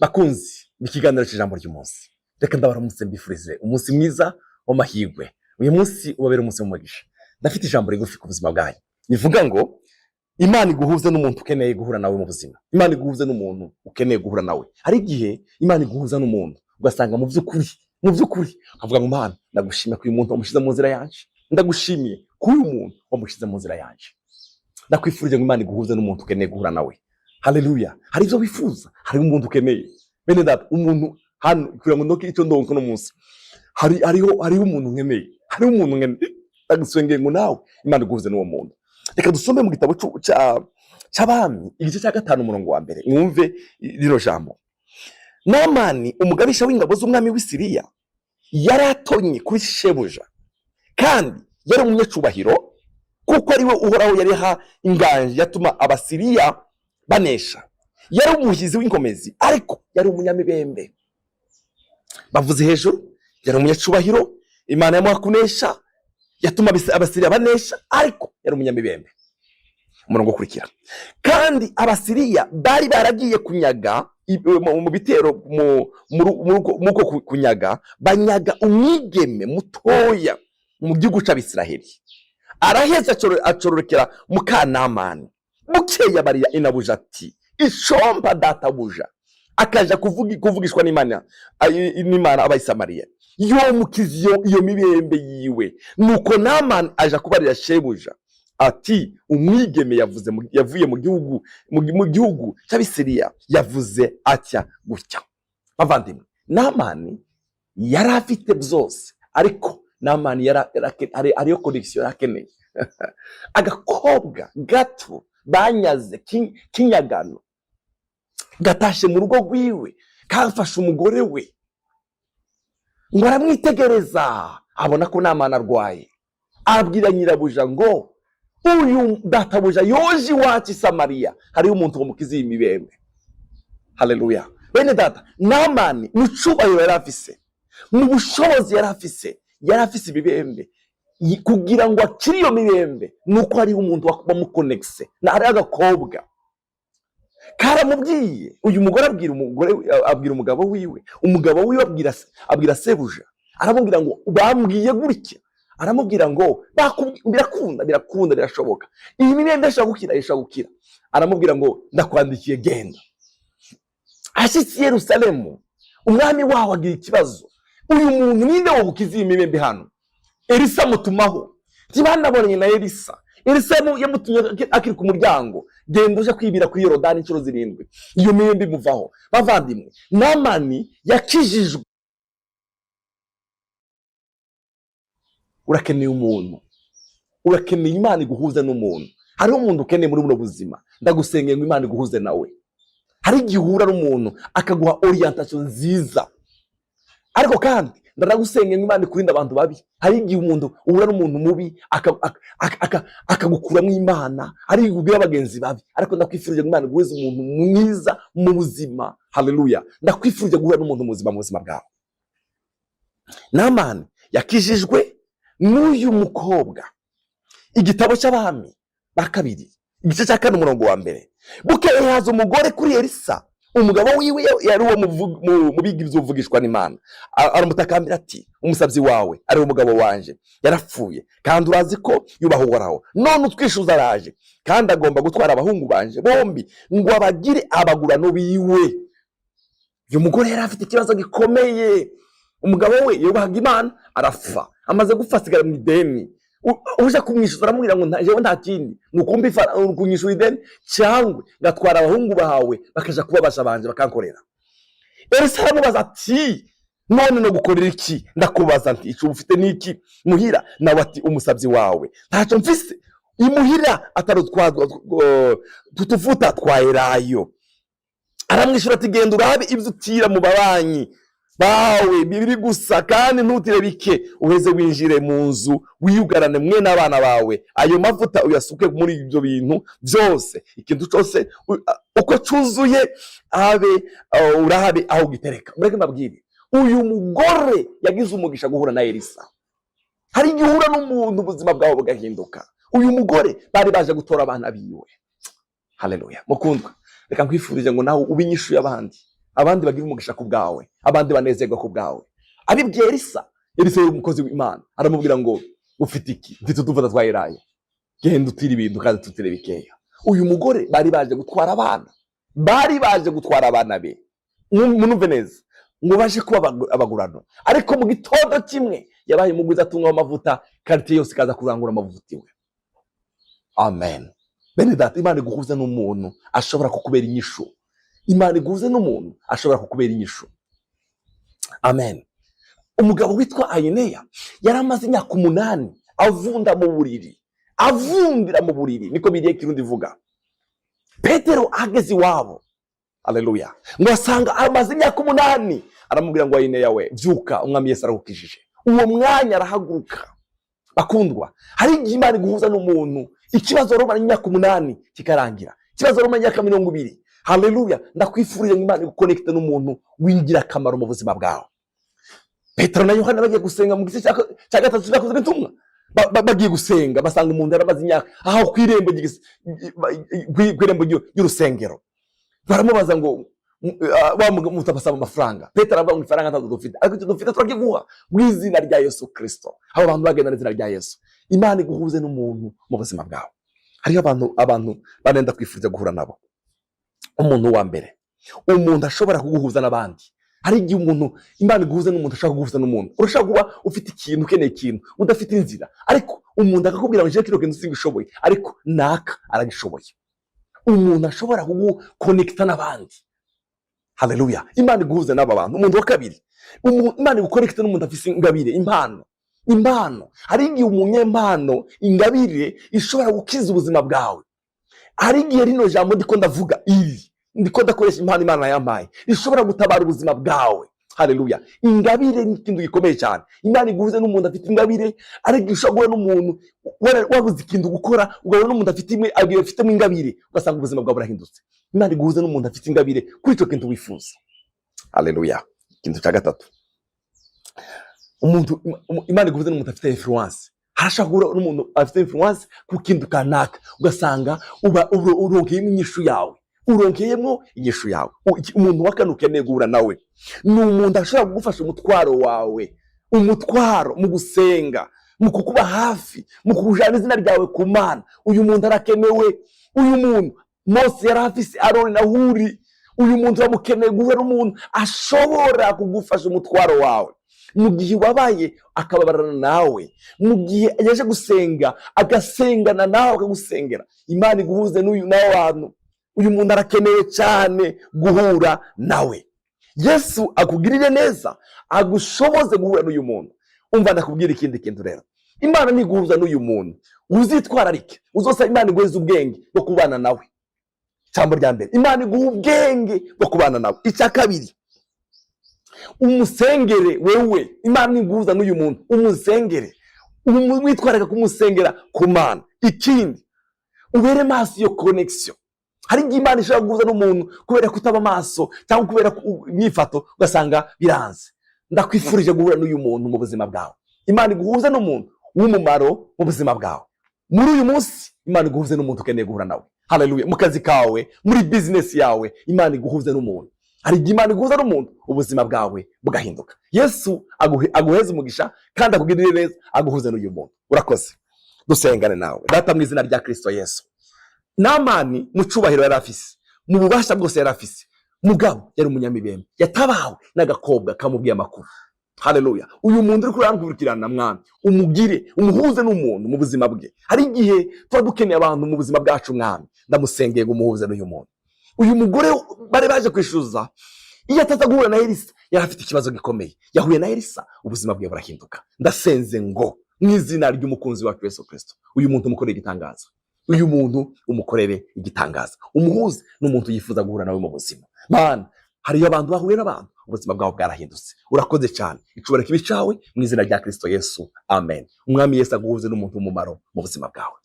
bakunzi bikiganiro cy'ijambo ry'umunsi, reka ndabaramutse mbifurize umunsi mwiza w'amahirwe. Uyu munsi ubabera umunsi w'umugisha. Ndafite ijambo rigufi ku buzima bwanyu nivuga ngo Imana iguhuze n'umuntu ukeneye guhura nawe mu buzima. Imana iguhuze n'umuntu ukeneye guhura nawe. Hari igihe Imana iguhuza n'umuntu ugasanga mu by'ukuri avuga ngo Mana ndagushimiye ko uyu muntu wamushize mu nzira yanje, ndagushimiye ko uyu muntu wamushize mu nzira yanje. Ndakwifurije ngo Imana iguhuze n'umuntu ukeneye guhura nawe. Haleluya. Hari ibyo wifuza, hari umuntu ukeneye. Bene data, umuntu hano kugira ngo ndoke icyo ndonko no munsi. Hariho umuntu nkeneye. Hariho umuntu nkeneye. Ndagusengeye ngo nawe Imana iguhuze n'uwo muntu. Reka dusome mu gitabo cy'Abami igice cya 5 umurongo wa mbere. Mwumve rino jambo. Namani umugabisha w'ingabo z'umwami w'Isiriya yaratonye kuri shebuja, kandi yari umunyacubahiro kuko ari we uhoraho yareha inganje yatuma Abasiriya banesha. Yari umuhizi w'inkomezi ariko yari umunyamibembe. Bavuze hejuru, yari umunyacubahiro, Imana yamuha kunesha, yatuma Abasiriya banesha ariko yari umunyamibembe. Umurongo ukurikira. Kandi Abasiriya bari baragiye kunyaga mu bitero muko kunyaga, banyaga umwigeme mutoya mu gihugu cy'Abisiraheli. Araheza acororokera muka Namani. Bukeya bariya inabuja ati ishomba databuja. Akaja kuvugishwa n'Imana Abayisamariya. Yo mukiziyo iyo mibembe yiwe. Nuko Namani aja kubarira shebuja ati umwigeme yavuye mu gihugu cy'Abisiriya yavuze atya gutya. Bavandimwe, Namani yari afite byose, ariko Namani ariyo connection yakeneye. Agakobwa gato banyaze kinyagano gatashe mu rugo rwiwe, kafashe umugore we ngo aramwitegereza, abona ko Namani arwaye. Abwira nyirabuja ngo uyu databuja yoje iwacu i Samariya, hariyo umuntu wamukiza iyi mibembe. Haleluya. Bene data, Namani mu cyubahiro yari afise, mu bushobozi yari afise ibibembe. Kugira ngo akiri iyo mibembe nuko hariho umuntu wamukonekise na hari agakobwa karamubwiye. Uyu mugore abwira umugabo wiwe, abwira sebuja, aramubwira ngo bambwiye gutya. Aramubwira ngo birakunda birashoboka, iyi mibembe ishobora gukira. Aramubwira ngo ndakwandikiye genda. Ashitse i Yerusalemu, umwami waho agira ikibazo. Uyu muntu ninde wo gukiza iyi mibembe hano? Elisa mutumaho. Ntibanabonye na Elisa yamutumye akiri ku muryango, genda uje kwibira kuri Yorodani inshuro 7. Iyo mibembe imuvaho. Bavandimwe, Namani yakijijwe. Urakeneye umuntu, urakeneye Imana iguhuze n'umuntu. Hariho umuntu ukeneye muri buno buzima. Ndagusengeye ngo Imana iguhuze nawe. Hari igihe uhura n'umuntu akaguha orientation nziza, ariko kandi ndagusengeye ngo Imana ikurinda abantu babi. Hari igihe umuntu uhura n'umuntu mubi akagukuramo Imana, ari ubwira abagenzi babi. Ariko ndakwifurije ngo Imana iguhuze umuntu mwiza mu buzima. Haleluya. Ndakwifurije guhura n'umuntu muzima mu buzima bwawe. Namani yakijijwe n'uyu mukobwa. Igitabo cy'Abami ba 2 igice cya 4 umurongo wa mbere. Bukeye haza umugore kuri Elisa, umugabo wiwe yari uwo mu bigi by'uvugishwa n'Imana. Aramutakambira ati umusabyi wawe ari umugabo wanje yarapfuye, kandi urazi ko yubaho Uhoraho. None utwishuza araje, kandi agomba gutwara abahungu banje bombi ngo abagire abagurano biwe. Uyu mugore yari afite ikibazo gikomeye. Umugabo we yubahaga Imana arapfa, amaze gupfa asigara mu ideni. Uje kumwishuza aramubwira ngo jewe nta kindi nukumbi kunyishura ideni cyangwa ngatwara abahungu bahawe bakaja kubabasha banje bakankorera. Elisa aramubaza ati none no gukorera iki? Ndakubaza nti ico ufite niki muhira? Nawe ati umusabyi wawe ntacyo mfise imuhira atarutwazwa tutuvuta twaerayo. Aramwishura ati genda urabe ibyo utira mu babanyi bawe bibiri gusa, kandi ntutire bike, uheze winjire mu nzu wiyugarane mwe n'abana bawe. Ayo mavuta uyasuke muri ibyo bintu byose, ikintu cyose uko cyuzuye urahabe aho gitereka. Mureke mbabwire, uyu mugore yagize umugisha guhura na Elisa. Hari igihe uhura n'umuntu ubuzima bwawe bugahinduka. Uyu mugore bari baje gutora abana biwe. Haleluya. Mukundwa, reka nkwifurije ngo nawe ubinyishuye abandi. abandi bagira umugisha ku bwawe, abandi banezerwa ku bwawe. Abibwiye Elisa yari umukozi w'Imana, aramubwira ngo ufite iki? Mfite utuvuta twa elayo, genda utire ibintu kandi tutire bikeya. Uyu mugore bari baje gutwara abana be, munumve neza, ngo baje kuba abagurano. Ariko mu gitondo kimwe yabaye umugwiza atunga amavuta, karite yose ikaza kurangura amavuta iwe. Amen. Bene data, Imana iguhuza n'umuntu ashobora kukubera inyishu. Imana iguhuza n'umuntu ashobora kukubera inyishu. Amen. Umugabo witwa Ayineya yari amaze imyaka 8 avundira mu buriri, niko biriye Kirundi ivuga. Petero ageze iwabo, haleluya, ngo asanga amaze imyaka 8, aramubwira ngo Ayineya we, vyuka, umwami Yesu aragukijije. Uwo mwanya arahaguruka. Bakundwa, hari igihe Imana iguhuza n'umuntu, ikibazo romana imyaka 8 kikarangira, ikibazo romana imyaka 20. Haleluya, ndakwifurije Imana iguconnecte n'umuntu wingira akamaro mu buzima bwawe. Petero na Yohana bagiye gusenga mu gice cya 3 cyakozwe n'intumwa, bagiye gusenga basanga umuntu yaramaze imyaka aho kwirembo y'urusengero. Baramubaza ngo mutabasaba amafaranga. Petero avuga ngo ifaranga ntazo dufite, ariko icyo dufite turagiguha mu izina rya Yesu Kristo. Abo bantu bagenda n'izina rya Yesu. Imana iguhuze n'umuntu mu buzima bwawe. Hari abantu banenda kwifuriza guhura nabo. Umuntu wa mbere, umuntu ashobora kuguhuza n'abandi. Hari igihe umuntu, Imana iguhuza n'umuntu ashaka kuguhuza n'umuntu. Urashaka kuba ufite ikintu, ukeneye ikintu, udafite inzira, ariko umuntu akakubwira ngo je kino kintu singishoboye, ariko naka aragishoboye. Umuntu ashobora kuguconnecta n'abandi. Haleluya. Imana iguhuza n'aba bantu. Umuntu wa kabiri, Imana iguconnecta n'umuntu afite ingabire, impano. Hari igihe umunyempano, ingabire ishobora gukiza ubuzima bwawe. Hari igihe rino jambo ndiko ndavuga ndiko ndakoresha impano Imana yampaye ishobora gutabara ubuzima bwawe. Haleluya. Ingabire ni ikintu gikomeye cyane. Imana iguhuze n'umuntu afite ingabire, ariko ushobora n'umuntu wabuze ikintu gukora, ugahura n'umuntu afite ingabire, ugasanga ubuzima bwawe burahindutse. Imana iguhuze n'umuntu afite ingabire kuri icyo kintu wifuza. Haleluya. Ikintu cya gatatu, Imana iguhuze n'umuntu afite influence. Harashaka guhura n'umuntu afite influence ku kintu kanaka, ugasanga uronkeyemo inyishu yawe. Umuntu wakanukeneye guhura nawe ni umuntu ashobora kugufasha umutwaro mu gusenga, mu kukuba hafi, mu kujana izina ryawe ku Mana. Uyu muntu arakenewe. Uyu muntu Mose yari afise Aroni na Huri. Uyu muntu uramukeneye guhura n'umuntu ashobora kugufasha umutwaro wawe mu gihe wabaye, akababarana nawe mu gihe yaje gusenga, agasengana nawe, akagusengera. Imana iguhuze n'abantu. Uyu muntu arakeneye cyane guhura nawe. Yesu akugirire neza, agushoboze guhura n'uyu muntu. Umva ndakubwira ikindi kintu rero, Imana niguhuza n'uyu muntu, uzitwararike, uzosaba Imana iguheze ubwenge bwo kubana nawe. Cyambo rya mbere, Imana iguha ubwenge bwo kubana nawe. Icya kabiri, umusengere wewe. Imana iguhuza n'uyu muntu, umusengere, witwararika kumusengera ku Mana. Ikindi, ubere maso iyo connection. Hari igihe Imana ishobora guhuza n'umuntu kubera kutaba maso cyangwa kubera imyifato, ugasanga biranze. Ndakwifurije guhura n'uyu muntu mu buzima bwawe. Imana iguhuze n'umuntu w'umumaro mu buzima bwawe. Muri uyu munsi Imana iguhuze n'umuntu ukeneye guhura nawe. Haleluya. Mu kazi kawe, muri business yawe, Imana iguhuze n'umuntu. Hari igihe Imana iguhuza n'umuntu, ubuzima bwawe bugahinduka. Yesu aguheze umugisha kandi akugirire neza, aguhuze n'uyu muntu. Urakoze. Dusengane nawe. Data, mu izina rya Kristo Yesu. Namani mu cyubahiro yari afise, mu bubasha bwose yari afise, mugabo yari umunyamibembe, yatabawe n'agakobwa kamubwiye amakuru. Haleluya. Uyu muntu uri kurankurikirana Mwami, umuhuze n'umuntu mu buzima bwe. Hari igihe tuba dukeneye abantu mu buzima bwacu Mwami, ndamusengeye ngo umuhuze n'uyu muntu. Uyu mugore bari baje kwishuza, iyo ataza guhura na Elisa yari afite ikibazo gikomeye. Yahuye na Elisa, ubuzima bwe burahinduka. Ndasenze ngo mu izina ry'umukunzi wa Yesu Kristo, uyu muntu umukorere igitangaza. Uyu muntu umukorere igitangaza. Umuhuze n'umuntu yifuza guhura nawe mu buzima. Mana, hari abantu bahuye n'abantu, ubuzima bwabo bwarahindutse. Urakoze cyane. Icubara kibi cawe mu izina rya Kristo Yesu. Amen. Umwami Yesu aguhuze n'umuntu w'umumaro mu buzima bwawe.